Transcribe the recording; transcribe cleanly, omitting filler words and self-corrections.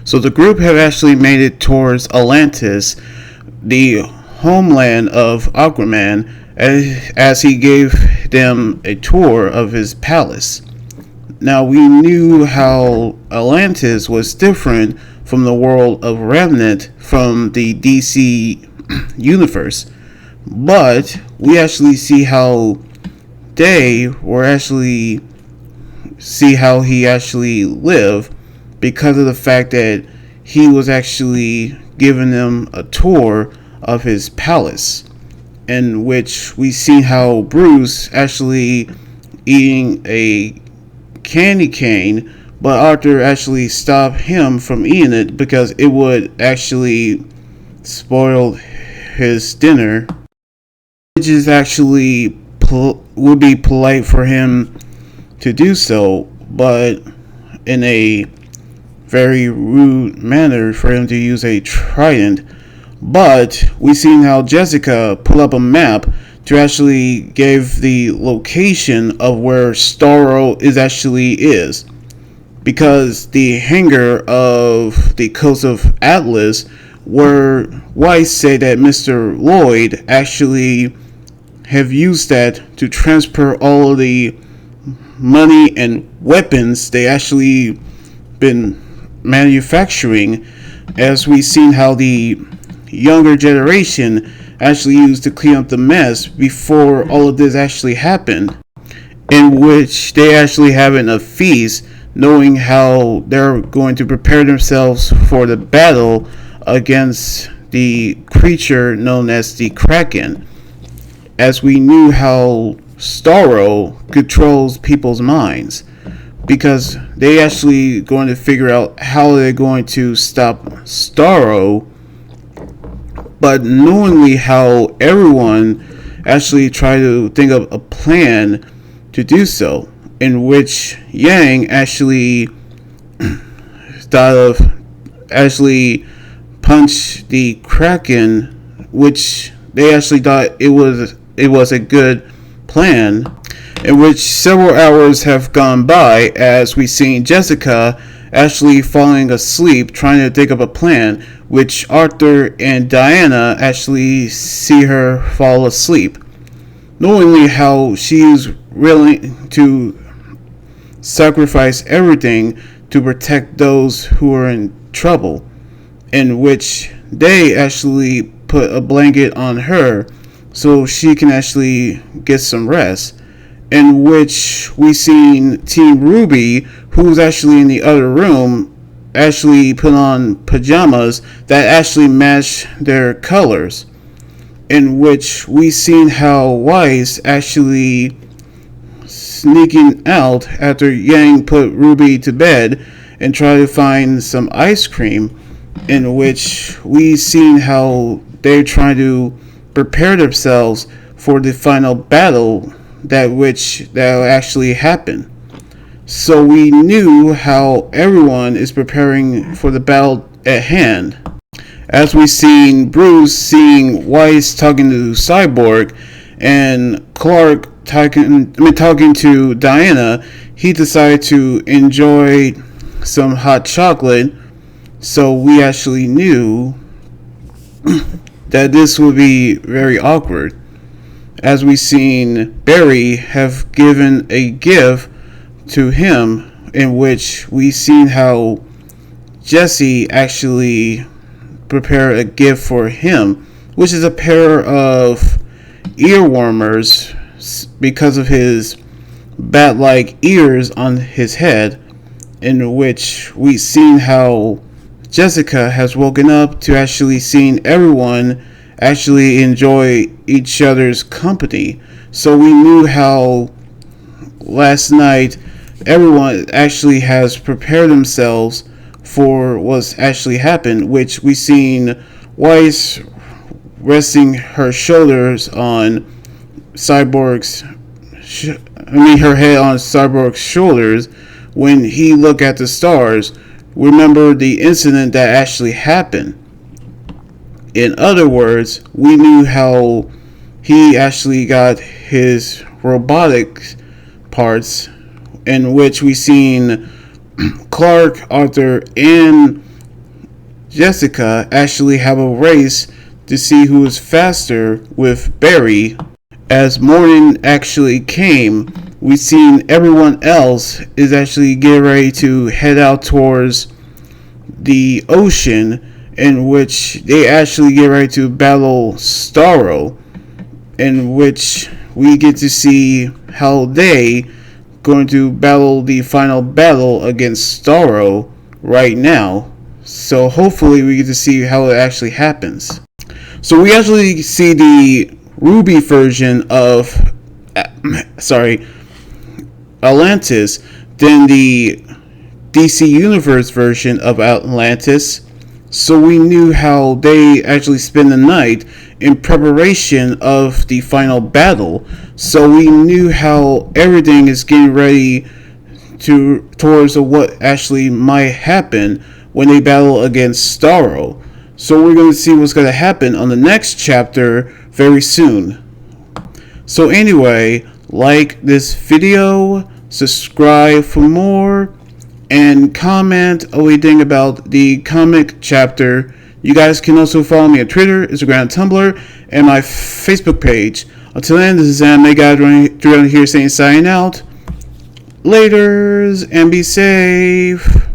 So the group have actually made it towards Atlantis, the homeland of Aquaman, as he gave them a tour of his palace. Now, we knew how Atlantis was different from the world of Remnant from the DC universe, but we actually see how he actually lived because of the fact that he was actually giving them a tour of his palace, in which we see how Bruce actually eating a candy cane, but Arthur actually stopped him from eating it because it would actually spoil his dinner, which is actually would be polite for him to do so, but in a very rude manner for him to use a trident. But we seen how Jessica pull up a map to actually give the location of where Starro is, because the hangar of the coast of Atlas, where Weiss said that Mr. Lloyd actually have used that to transfer all of the money and weapons they actually been manufacturing, as we seen how the younger generation actually used to clean up the mess before all of this actually happened, in which they actually having a feast knowing how they're going to prepare themselves for the battle against the creature known as the Kraken, as we knew how Starro controls people's minds, because they actually going to figure out how they're going to stop Starro, but knowingly how everyone actually tried to think of a plan to do so, in which Yang actually thought of actually punch the Kraken, which they actually thought it was a good plan, in which several hours have gone by as we seen Jessica actually falling asleep trying to think of a plan, which Arthur and Diana actually see her fall asleep, knowingly how she is willing to sacrifice everything to protect those who are in trouble, in which they actually put a blanket on her so she can actually get some rest, in which we seen Team RWBY, who's actually in the other room, actually put on pajamas that actually match their colors, in which we seen how Weiss actually sneaking out after Yang put RWBY to bed and try to find some ice cream, in which we seen how they're trying to prepare themselves for the final battle that will actually happen. So we knew how everyone is preparing for the battle at hand. As we seen Bruce seeing Weiss talking to Cyborg and Clark talking to Diana, he decided to enjoy some hot chocolate. So we actually knew that this would be very awkward, as we seen Barry have given a gift to him, in which we seen how Jesse actually prepared a gift for him, which is a pair of ear warmers because of his bat-like ears on his head, in which we seen how Jessica has woken up to actually seeing everyone actually enjoy each other's company. So we knew how last night everyone actually has prepared themselves for what's actually happened, which we seen Weiss resting her shoulders on her head on Cyborg's shoulders when he looked at the stars. Remember the incident that actually happened. In other words, we knew how he actually got his robotic parts, in which we seen Clark, Arthur, and Jessica actually have a race to see who is faster with Barry. As morning actually came, we seen everyone else is actually getting ready to head out towards the ocean, in which they actually get ready to battle Starro, in which we get to see how they going to battle the final battle against Starro right now. So hopefully we get to see how it actually happens. So we actually see the RWBY version of Atlantis, then the DC Universe version of Atlantis. So we knew how they actually spend the night in preparation of the final battle. So we knew how everything is getting ready towards what actually might happen when they battle against Starro. So we're going to see what's going to happen on the next chapter very soon. So anyway, like this video, subscribe for more, and comment what you think about the comic chapter. You guys can also follow me on Twitter, Instagram, Tumblr, and my Facebook page. Until then, this is Anime Guy around here saying signing out. Laters, and be safe.